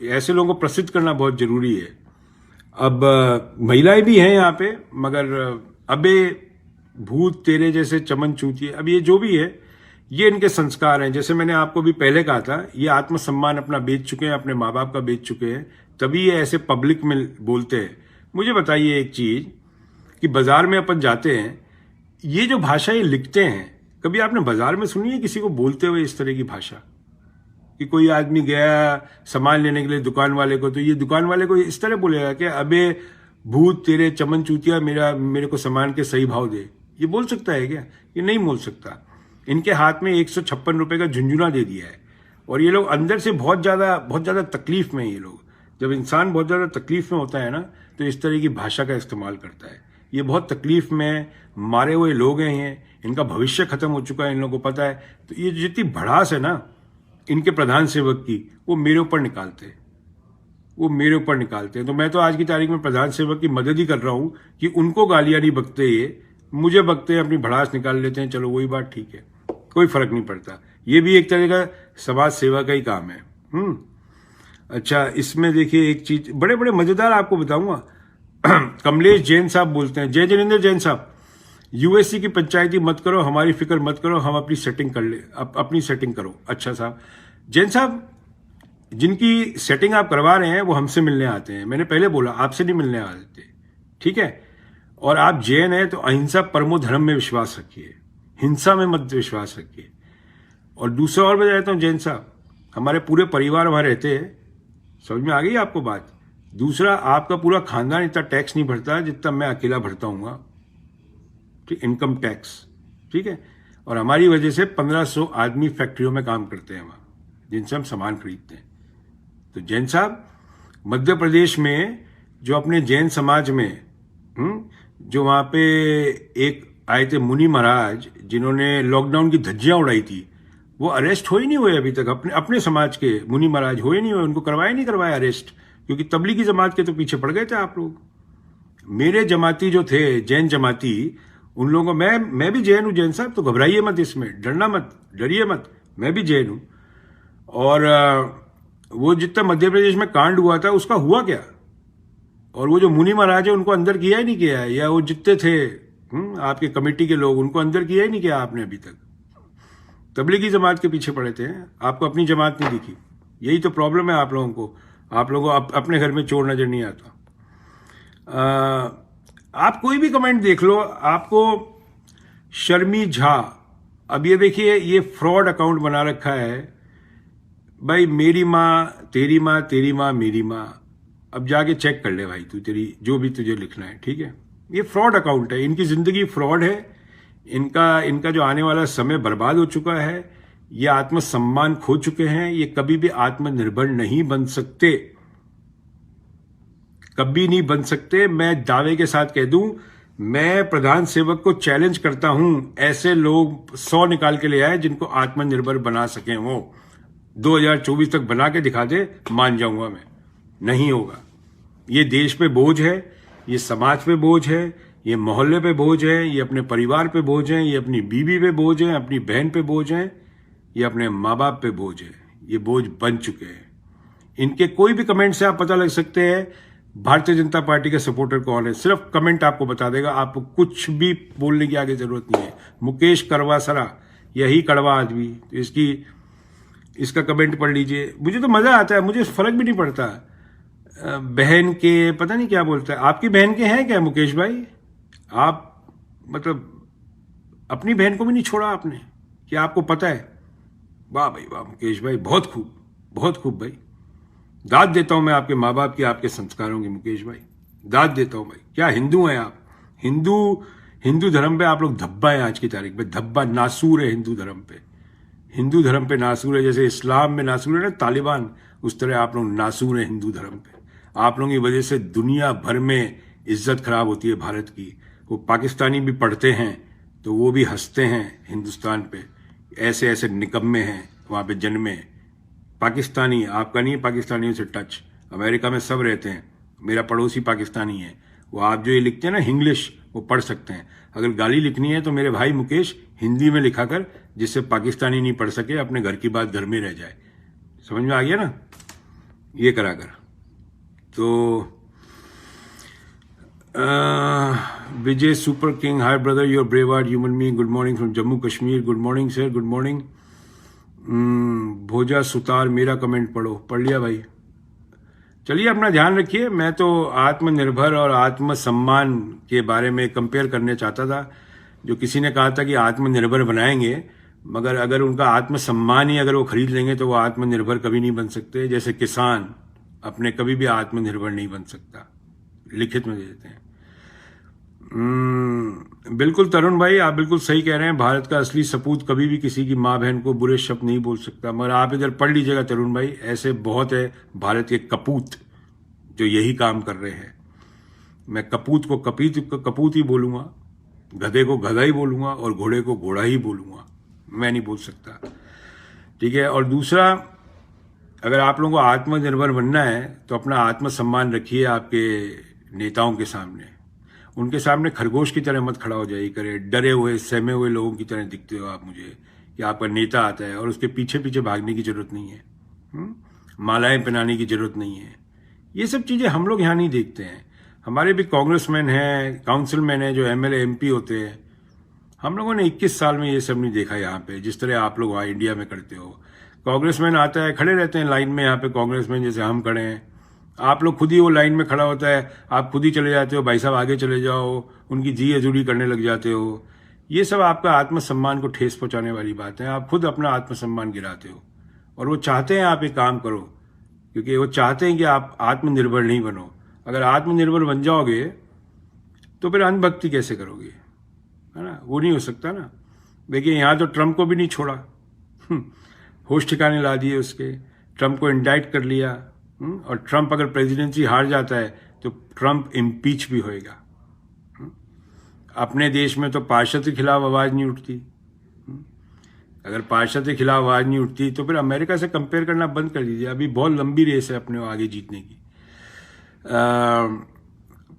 [SPEAKER 1] ऐसे लोगों को प्रसिद्ध करना बहुत जरूरी है। अब महिलाएं भी हैं यहाँ पे, मगर अबे भूत तेरे जैसे चमन चूतिए। अब ये जो भी है, ये इनके संस्कार हैं। जैसे मैंने आपको भी पहले कहा था, ये आत्मसम्मान अपना बेच चुके हैं, अपने माँ बाप का बेच चुके हैं, तभी ये ऐसे पब्लिक में बोलते हैं। मुझे बताइए एक चीज, कि बाजार में अपन जाते हैं, ये जो भाषा ये लिखते हैं, कभी आपने बाजार में सुनी है किसी को बोलते हुए इस तरह की भाषा? कि कोई आदमी गया सामान लेने के लिए दुकान वाले को, तो ये दुकान वाले को इस तरह बोलेगा कि अबे भूत तेरे चमन चूतिया, मेरे को सामान के सही भाव दे। ये बोल सकता है क्या? ये नहीं बोल सकता। इनके हाथ में 156 रुपए का झुंझुना दे दिया है, और ये लोग अंदर से बहुत ज्यादा तकलीफ में। ये लोग, जब इंसान बहुत ज्यादा तकलीफ में होता है ना, तो इस तरह की भाषा का इस्तेमाल करता है। ये बहुत तकलीफ में मारे हुए लोग हैं, ये इनका भविष्य खत्म हो चुका है, इन लोगों को पता है। तो ये जितनी भड़ास है ना इनके प्रधान सेवक की, वो मेरे ऊपर निकालते हैं, वो मेरे ऊपर निकालते हैं। तो मैं तो आज की तारीख में प्रधान सेवक की मदद ही कर रहा हूं कि उनको गालियां नहीं बकते, ये मुझे बकते हैं, अपनी भड़ास निकाल लेते हैं। चलो वही बात ठीक है, कोई फर्क नहीं पड़ता। ये भी एक तरह का समाज सेवा का ही काम है। अच्छा, इसमें देखिए एक चीज बड़े बड़े मजेदार आपको बताऊंगा। कमलेश जैन साहब बोलते हैं, जय जिनेंद्र जैन साहब, यूएससी की पंचायती मत करो, हमारी फिक्र मत करो, हम अपनी सेटिंग कर ले, अपनी सेटिंग करो। अच्छा साहब, जैन साहब, जिनकी सेटिंग आप करवा रहे हैं वो हमसे मिलने आते हैं। मैंने पहले बोला आपसे नहीं मिलने आते, ठीक है? और आप जैन हैं तो अहिंसा परमो धर्म में विश्वास रखिए, हिंसा में मत विश्वास रखिए। और दूसरा और बता देता हूँ जैन साहब, हमारे पूरे परिवार वहां रहते हैं, समझ में आ गई आपको बात? दूसरा, आपका पूरा खानदान इतना टैक्स नहीं भरता जितना मैं अकेला भरता हूँ, ठीक, इनकम टैक्स, ठीक है? और हमारी वजह से 1500 आदमी फैक्ट्रियों में काम करते हैं वहां, जिनसे हम सामान खरीदते हैं। तो जैन साहब, मध्य प्रदेश में जो अपने जैन समाज में जो वहां पे एक आए थे मुनि महाराज, जिन्होंने लॉकडाउन की धज्जियां उड़ाई थी, वो अरेस्ट हो ही नहीं हुए अभी तक। अपने समाज के मुनि महाराज हुए नहीं हुए, उनको नहीं करवाया अरेस्ट, क्योंकि तबलीगी जमात के तो पीछे पड़ गए थे आप लोग। मेरे जमाती जो थे, जैन जमाती, उन लोगों को मैं भी जैन हूं जैन साहब, तो घबराइए मत, इसमें डरना मत, डरिए मत, मैं भी जैन हूं। और वो जितना मध्य प्रदेश में कांड हुआ था उसका हुआ क्या? और वो जो मुनि महाराज है उनको अंदर किया ही नहीं किया है, या वो जितने थे आपके कमेटी के लोग, उनको अंदर किया ही नहीं किया आपने अभी तक। तबलीगी जमात के पीछे पड़े थे, आपको अपनी जमात नहीं दिखी। यही तो प्रॉब्लम है आप लोगों को। आप लोगों को अपने घर में चोर नजर नहीं आता। आप कोई भी कमेंट देख लो, आपको शर्मी झा, अब ये देखिए, ये फ्रॉड अकाउंट बना रखा है भाई, मेरी माँ तेरी माँ, तेरी माँ मेरी माँ। अब जाके चेक कर ले भाई तू, तेरी जो भी तुझे लिखना है, ठीक है? ये फ्रॉड अकाउंट है, इनकी जिंदगी फ्रॉड है, इनका जो आने वाला समय बर्बाद हो चुका है, ये आत्मसम्मान खो चुके हैं, ये कभी भी आत्मनिर्भर नहीं बन सकते, कभी नहीं बन सकते। मैं दावे के साथ कह दूं, मैं प्रधान सेवक को चैलेंज करता हूं, ऐसे लोग 100 निकाल के ले आए जिनको आत्मनिर्भर बना सके, वो 2024 तक बना के दिखा दे, मान जाऊंगा मैं। नहीं होगा। ये देश पे बोझ है, ये समाज पे बोझ है, ये मोहल्ले पे बोझ है, ये अपने परिवार पे बोझ है, ये अपनी बीवी पे बोझ है, अपनी बहन पे बोझ है, ये अपने माँ बाप पे बोझ है। ये बोझ बन चुके हैं। इनके कोई भी कमेंट से आप पता लग सकते हैं भारतीय जनता पार्टी का सपोर्टर कौन है। सिर्फ कमेंट आपको बता देगा, आपको कुछ भी बोलने की आगे जरूरत नहीं है। मुकेश करवासरा, यही कड़वा आदमी, तो इसका कमेंट पढ़ लीजिए। मुझे तो मजा आता है, मुझे फर्क भी नहीं पड़ता। बहन के पता नहीं क्या बोलता है, आपकी बहन के हैं क्या मुकेश भाई? आप मतलब अपनी बहन को भी नहीं छोड़ा आपने, क्या आपको पता है? वाह भाई वाह मुकेश भाई, बहुत खूब, बहुत खूब भाई। दाद देता हूं मैं आपके माँ बाप की, आपके संस्कारों की मुकेश भाई, दाद देता हूं भाई। क्या हिंदू हैं आप? हिंदू धर्म पे आप लोग धब्बा है आज की तारीख में, धब्बा, नासूर है हिंदू धर्म पे। हिंदू धर्म पे नासूर है, जैसे इस्लाम में नासूर है ना तालिबान, उस तरह आप लोग नासूर है हिंदू धर्म पे। आप लोगों की वजह से दुनिया भर में इज्जत खराब होती है भारत की। वो पाकिस्तानी भी पढ़ते हैं तो वो भी हंसते हैं हिंदुस्तान पे, ऐसे ऐसे निकम्मे हैं वहां पे जन्मे। पाकिस्तानी आपका नहीं है, पाकिस्तानियों से टच, अमेरिका में सब रहते हैं। मेरा पड़ोसी पाकिस्तानी है, वो आप जो ये लिखते हैं ना इंग्लिश, वो पढ़ सकते हैं। अगर गाली लिखनी है तो मेरे भाई मुकेश हिंदी में लिखा कर, जिससे पाकिस्तानी नहीं पढ़ सके, अपने घर की बात घर में रह जाए। समझ में आ गया ना? ये करा कर। तो Vijay super king, hi brother, your brave heart human being, good morning from Jammu Kashmir, good morning sir, good morning. Bhoja Sutar, मेरा कमेंट पढ़ लिया भाई। चलिए अपना ध्यान रखिए। मैं तो आत्मनिर्भर और आत्मसम्मान के बारे में कंपेयर करने चाहता था। जो किसी ने कहा था कि आत्मनिर्भर बनाएंगे, मगर अगर उनका आत्मसम्मान ही अगर वो खरीद लेंगे तो वो आत्मनिर्भर कभी नहीं बन सकते। जैसे किसान अपने कभी भी आत्मनिर्भर नहीं बन सकता, लिखित में दे देते हैं। बिल्कुल तरुण भाई, आप बिल्कुल सही कह रहे हैं। भारत का असली सपूत कभी भी किसी की माँ बहन को बुरे शब्द नहीं बोल सकता। मगर आप इधर पढ़ लीजिएगा तरुण भाई, ऐसे बहुत है भारत के कपूत जो यही काम कर रहे हैं। मैं कपूत को कपूत ही बोलूंगा, गधे को गधा ही बोलूंगा और घोड़े को घोड़ा ही बोलूंगा, मैं नहीं बोल सकता। ठीक है। और दूसरा, अगर आप लोगों को आत्मनिर्भर बनना है तो अपना आत्मसम्मान रखिए आपके नेताओं के सामने। उनके सामने खरगोश की तरह मत खड़ा हो जाइए करे, डरे हुए सहमे हुए लोगों की तरह दिखते हो आप मुझे कि आपका नेता आता है और उसके पीछे पीछे भागने की जरूरत नहीं है, मालाएं पहनाने की जरूरत नहीं है। ये सब चीज़ें हम लोग यहाँ नहीं देखते हैं। हमारे भी कांग्रेसमैन हैं, काउंसिलमैन हैं जो एमएलए एमपी होते हैं। हम लोगों ने 21 साल में ये सब नहीं देखा यहाँ पे, जिस तरह आप लोग वहाँ इंडिया में करते हो। कांग्रेसमैन आता है, खड़े रहते हैं लाइन में यहाँ पे, कांग्रेसमैन जैसे हम खड़े हैं। आप लोग खुद ही वो लाइन में खड़ा होता है, आप खुद ही चले जाते हो, भाई साहब आगे चले जाओ, उनकी जी हजूरी करने लग जाते हो। ये सब आपका आत्मसम्मान को ठेस पहुंचाने वाली बात है। आप खुद अपना आत्मसम्मान गिराते हो और वो चाहते हैं आप एक काम करो, क्योंकि वो चाहते हैं कि आप आत्मनिर्भर नहीं बनो। अगर आत्मनिर्भर बन जाओगे तो फिर अंधभक्ति कैसे करोगे, है ना? वो नहीं हो सकता ना। देखिए यहाँ तो ट्रम्प को भी नहीं छोड़ा, होश ठिकाने ला दिए उसके, ट्रम्प को इंडाइट कर लिया। और ट्रम्प अगर प्रेसिडेंसी हार जाता है तो ट्रम्प इम्पीच भी होएगा। अपने देश में तो पार्षद के खिलाफ आवाज नहीं उठती। अगर पार्षद के खिलाफ आवाज नहीं उठती तो फिर अमेरिका से कंपेयर करना बंद कर दीजिए। अभी बहुत लंबी रेस है अपने आगे जीतने की।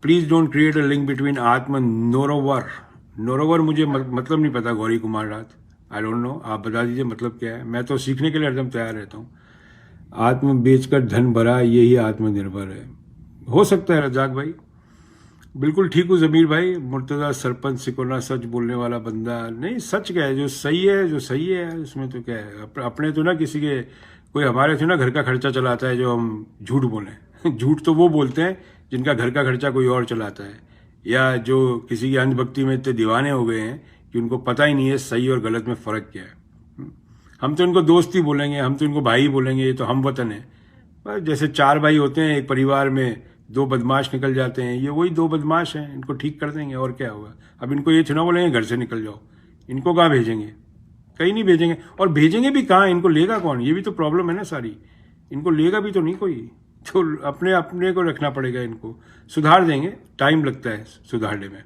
[SPEAKER 1] Please don't create a link between आत्म नोरोवर मुझे मतलब नहीं पता। गौरी कुमार रात, आई डोंट नो, आप बता दीजिए मतलब क्या है। मैं तो सीखने के लिए हरदम तैयार रहता हूँ। आत्म बेचकर धन भरा, यही आत्मनिर्भर है। हो सकता है रजाक भाई, बिल्कुल ठीक हूँ। जमीर भाई, मुर्तजा सरपंच सिकोना, सच बोलने वाला बंदा। नहीं, सच क्या है, जो सही है उसमें तो क्या है। अपने तो ना किसी के, कोई हमारे तो ना घर का खर्चा चलाता है जो हम झूठ बोलें। झूठ तो वो बोलते हैं जिनका घर का खर्चा कोई और चलाता है, या जो किसी की अंधभक्ति में इतने दीवाने हो गए हैं कि उनको पता ही नहीं है सही और गलत में फ़र्क क्या है। हम तो इनको दोस्त ही बोलेंगे, हम तो इनको भाई ही बोलेंगे, ये तो हम वतन है। पर जैसे 4 भाई होते हैं एक परिवार में, 2 बदमाश निकल जाते हैं, ये वही 2 बदमाश हैं, इनको ठीक कर देंगे और क्या होगा। अब इनको ये थोड़ा बोलेंगे घर से निकल जाओ, इनको कहाँ भेजेंगे, कहीं नहीं भेजेंगे। और भेजेंगे भी कहाँ, इनको लेगा कौन, ये भी तो प्रॉब्लम है ना सारी। इनको लेगा भी तो नहीं कोई, तो अपने अपने को रखना पड़ेगा। इनको सुधार देंगे, टाइम लगता है सुधारने में।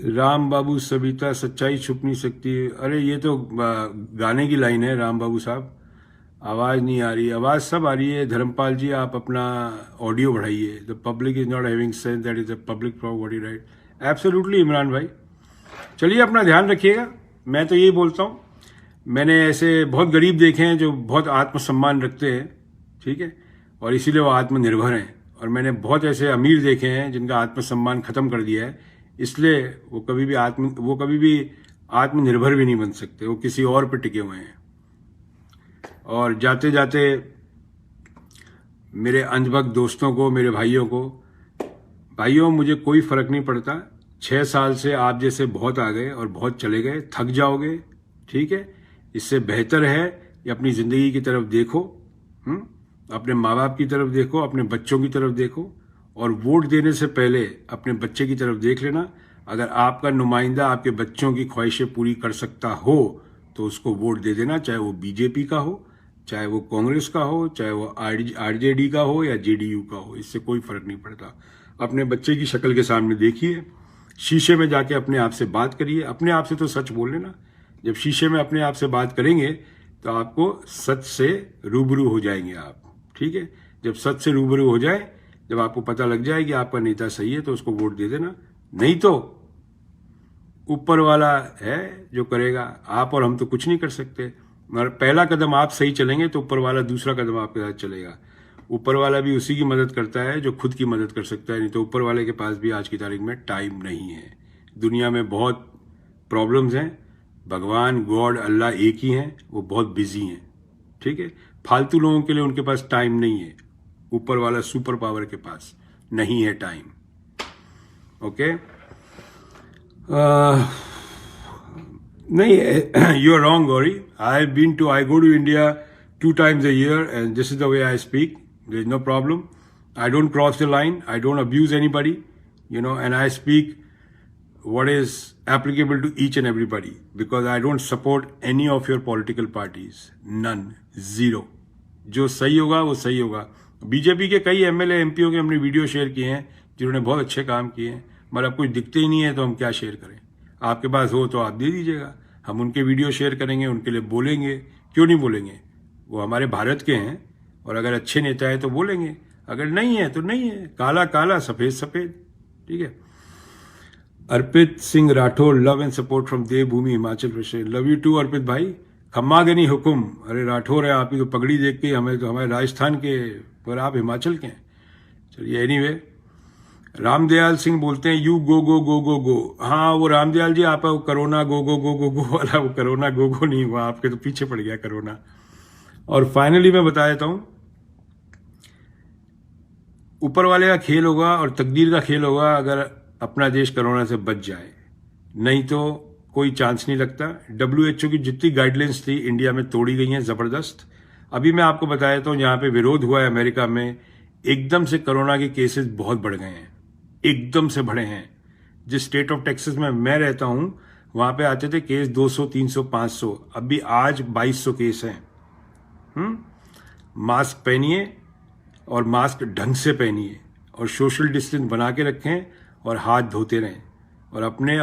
[SPEAKER 1] राम बाबू सविता, सच्चाई छुप नहीं सकती। अरे ये तो गाने की लाइन है राम बाबू साहब। आवाज़ नहीं आ रही, आवाज़ सब आ रही है। धर्मपाल जी आप अपना ऑडियो बढ़ाइए। The public is not having sense, that is the public property right. Absolutely Imran भाई। चलिए अपना ध्यान रखिएगा। मैं तो यही बोलता हूँ, मैंने ऐसे बहुत गरीब देखे हैं जो बहुत आत्मसम्मान रखते हैं, ठीक है, और इसीलिए वो आत्मनिर्भर हैं। और मैंने बहुत ऐसे अमीर देखे हैं जिनका आत्मसम्मान खत्म कर दिया है, इसलिए वो कभी भी आत्मनिर्भर भी नहीं बन सकते। वो किसी और पे टिके हुए हैं। और जाते जाते मेरे अंधभक्त दोस्तों को, मेरे भाइयों, मुझे कोई फर्क नहीं पड़ता। 6 साल से आप जैसे बहुत आ गए और बहुत चले गए, थक जाओगे, ठीक है। इससे बेहतर है कि अपनी जिंदगी की तरफ देखो, अपने माँ बाप की तरफ देखो, अपने बच्चों की तरफ देखो, और वोट देने से पहले अपने बच्चे की तरफ देख लेना। अगर आपका नुमाइंदा आपके बच्चों की ख्वाहिशें पूरी कर सकता हो तो उसको वोट दे देना, चाहे वो बीजेपी का हो, चाहे वो कांग्रेस का हो, चाहे वो आरजेडी का हो या जेडीयू का हो, इससे कोई फर्क नहीं पड़ता। अपने बच्चे की शक्ल के सामने देखिए, शीशे में जाके अपने आप से बात करिए। अपने आप से तो सच बोल लेना। जब शीशे में अपने आप से बात करेंगे तो आपको सच से रूबरू हो जाएंगे आप, ठीक है। जब सच से रूबरू हो जाए, जब आपको पता लग जाए कि आपका नेता सही है, तो उसको वोट दे देना। नहीं तो ऊपर वाला है जो करेगा, आप और हम तो कुछ नहीं कर सकते। मगर पहला कदम आप सही चलेंगे तो ऊपर वाला दूसरा कदम आपके साथ चलेगा। ऊपर वाला भी उसी की मदद करता है जो खुद की मदद कर सकता है, नहीं तो ऊपर वाले के पास भी आज की तारीख में टाइम नहीं है। दुनिया में बहुत प्रॉब्लम्स हैं, भगवान गॉड अल्लाह एक ही हैं, वो बहुत बिजी हैं, ठीक है। फालतू लोगों के लिए उनके पास टाइम नहीं है, ऊपर वाला सुपर पावर के पास नहीं है टाइम, ओके। नहीं, you are wrong Gauri, I go to India 2 times a year and this is the way I speak. There is no problem. I don't cross the line, I don't abuse anybody, you know, and I speak what is applicable to each and everybody because I don't support any of your political parties, none, zero. जो सही होगा वो सही होगा। BJP के कई MLA MPO के हमने वीडियो शेयर किए हैं जिन्होंने बहुत अच्छे काम किए हैं, मगर अब कुछ दिखते ही नहीं है तो हम क्या शेयर करें। आपके पास हो तो आप दे दीजिएगा, हम उनके वीडियो शेयर करेंगे, उनके लिए बोलेंगे, क्यों नहीं बोलेंगे। वो हमारे भारत के हैं और अगर अच्छे नेता है तो बोलेंगे, अगर नहीं है तो नहीं है, काला काला सफेद सफेद, ठीक है। Arpit Singh Rathore, love and support from Devbhoomi Himachal Pradesh. Love you too Arpit भाई, खम्मा गनी हुकुम। अरे राठौर है, आपकी तो पगड़ी देख के हमें तो हमारे राजस्थान के, पर आप हिमाचल के हैं। चलिए एनीवे, रामदयाल सिंह बोलते हैं यू गो गो गो गो गो। हाँ वो रामदयाल जी, आप कोरोना गो गो गो गो गो वाला, वो कोरोना गो गो नहीं हुआ, आपके तो पीछे पड़ गया कोरोना। और फाइनली मैं बता देता हूं, ऊपर वाले का खेल होगा और तकदीर का खेल होगा अगर अपना देश कोरोना से बच जाए, नहीं तो कोई चांस नहीं लगता। WHO की जितनी गाइडलाइंस थी इंडिया में तोड़ी गई हैं जबरदस्त। अभी मैं आपको बता देता हूं, जहां पे विरोध हुआ है अमेरिका में, एकदम से कोरोना के केसेस बहुत बढ़ गए हैं, एकदम से बढ़े हैं। जिस स्टेट ऑफ टेक्सास में मैं रहता हूं वहां पे आते थे केस 200, 300, 500, अभी आज 2200 केस हैं। मास्क पहनिए और मास्क ढंग से पहनिए और सोशल डिस्टेंस बना के रखें और हाथ धोते रहें और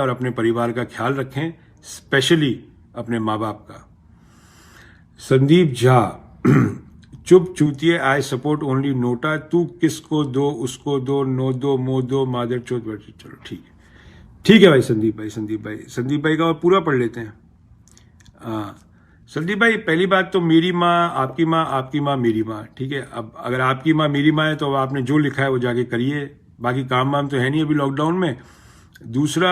[SPEAKER 1] अपने परिवार का ख्याल रखें, स्पेशली अपने माँ बाप का। संदीप झा, चुप चूतिए, आई सपोर्ट ओनली नोटा, तू किसको दो उसको दो, नो दो मो दो, मादर चोत बैठी। चलो ठीक है भाई संदीप भाई का और पूरा पढ़ लेते हैं। संदीप भाई, पहली बात तो मेरी माँ आपकी माँ मेरी माँ, ठीक है। अब अगर आपकी माँ मेरी माँ है तो आपने जो लिखा है वो जाके करिए, बाकी काम वाम तो है नहीं अभी लॉकडाउन में। दूसरा,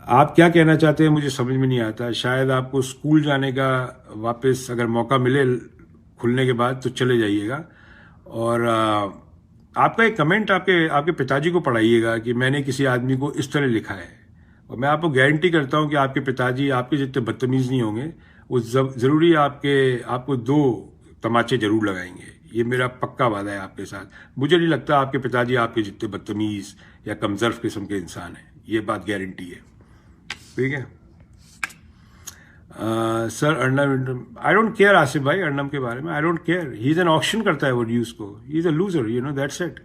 [SPEAKER 1] आप क्या कहना चाहते हैं मुझे समझ में नहीं आता। शायद आपको स्कूल जाने का वापस अगर मौका मिले खुलने के बाद तो चले जाइएगा। और आपका एक कमेंट आपके पिताजी को पढ़ाइएगा कि मैंने किसी आदमी को इस तरह लिखा है, और मैं आपको गारंटी करता हूं कि आपके पिताजी आपके जितने बदतमीज नहीं होंगे, वो जरूरी आपको 2 तमाचे जरूर लगाएंगे। ये मेरा पक्का वादा है आपके साथ। मुझे नहीं लगता आपके पिताजी आपके जितने बदतमीज या कमजोर किस्म के इंसान हैं, ये बात गारंटी है, ठीक है। Sir Arnab, I don't care Asif भाई, अर्नब के बारे में I don't care, he is an auction करता है वो न्यूज़ को, he is a loser, you know that's it.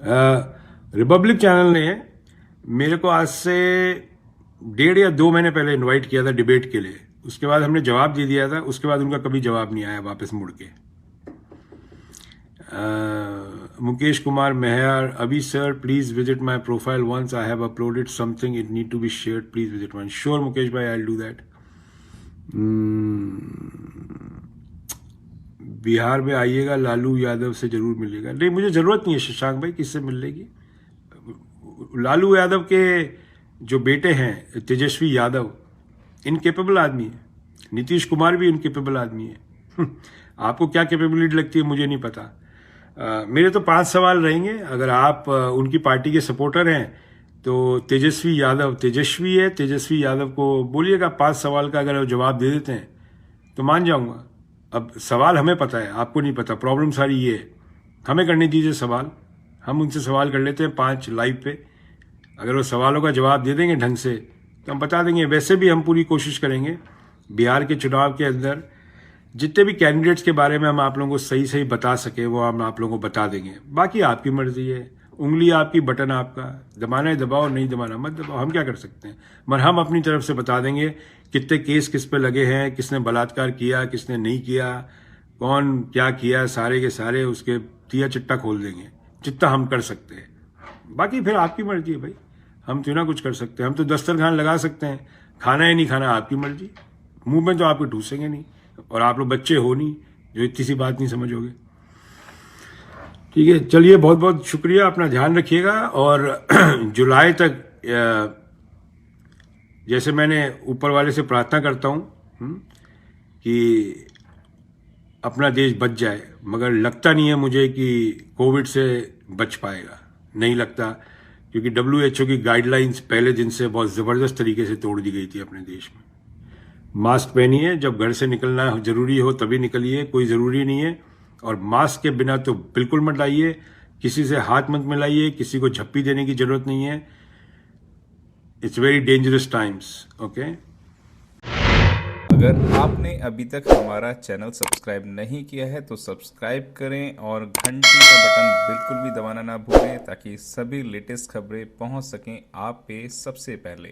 [SPEAKER 1] Republic channel ने मेरे को आज से 1.5 या 2 महीने पहले इनवाइट किया था डिबेट के लिए, उसके बाद हमने जवाब दे दिया था, उसके बाद उनका कभी जवाब नहीं आया वापस मुड़ के। मुकेश कुमार मेहर, अभी sir please visit my profile once, I have uploaded something, it need to be shared, please visit one. Sure Mukesh भाई, I will do that. Bihar में आइएगा, लालू यादव से जरूर मिलेगा। नहीं, मुझे जरूरत नहीं है शशांक भाई, किससे मिलेगी। लालू यादव के जो बेटे हैं तेजस्वी यादव, इनकेपेबल आदमी है। नीतीश कुमार भी इनकेपेबल आदमी है। आपको क्या कैपेबिलिटी लगती है मुझे नहीं पता। मेरे तो 5 सवाल रहेंगे। अगर आप उनकी पार्टी के सपोर्टर हैं तो तेजस्वी यादव को बोलिएगा 5 सवाल का अगर वो जवाब दे देते हैं तो मान जाऊंगा। अब सवाल हमें पता है, आपको नहीं पता, प्रॉब्लम सारी ये है। हमें करने दीजिए सवाल, हम उनसे सवाल कर लेते हैं 5 लाइव पे। अगर वो सवालों का जवाब दे देंगे ढंग से तो हम बता देंगे। वैसे भी हम पूरी कोशिश करेंगे बिहार के चुनाव के अंदर जितने भी कैंडिडेट्स के बारे में हम आप लोगों को सही बता सके वो हम आप लोगों को बता देंगे। बाकी आपकी मर्जी है, उंगली आपकी, बटन आपका, दबाना है दबाओ, नहीं दबाना मत दबाओ, हम क्या कर सकते हैं। मगर हम अपनी तरफ से बता देंगे कितने केस किस पे लगे हैं, किसने बलात्कार किया, किसने नहीं किया, कौन क्या किया, सारे के सारे उसके तिया चिट्टा खोल देंगे जितना हम कर सकते हैं। बाकी फिर आपकी मर्जी है भाई, हम तो ना कुछ कर सकते हैं। हम तो दस्तरखान लगा सकते हैं, खाना है नहीं खाना आपकी मर्जी, मुंह में तो आपको ठूसेंगे नहीं, और आप लोग बच्चे हो नहीं जो इतनी सी बात नहीं समझोगे। ठीक है, चलिए, बहुत बहुत शुक्रिया, अपना ध्यान रखिएगा। और जुलाई तक जैसे मैंने ऊपर वाले से प्रार्थना करता हूँ कि अपना देश बच जाए, मगर लगता नहीं है मुझे कि कोविड से बच पाएगा, नहीं लगता, क्योंकि WHO की गाइडलाइंस पहले दिन से बहुत ज़बरदस्त तरीके से तोड़ दी गई थी अपने देश में। मास्क पहनिए, जब घर से निकलना जरूरी हो तभी निकलिए, कोई ज़रूरी नहीं है। और मास्क के बिना तो बिल्कुल मत लाइए, किसी से हाथ मत मिलाइए, किसी को झप्पी देने की जरूरत नहीं है। It's very dangerous times. Okay,
[SPEAKER 2] अगर आपने अभी तक हमारा चैनल सब्सक्राइब नहीं किया है तो सब्सक्राइब करें और घंटी का बटन बिल्कुल भी दबाना ना भूलें, ताकि सभी लेटेस्ट खबरें पहुंच सकें आप पे सबसे पहले।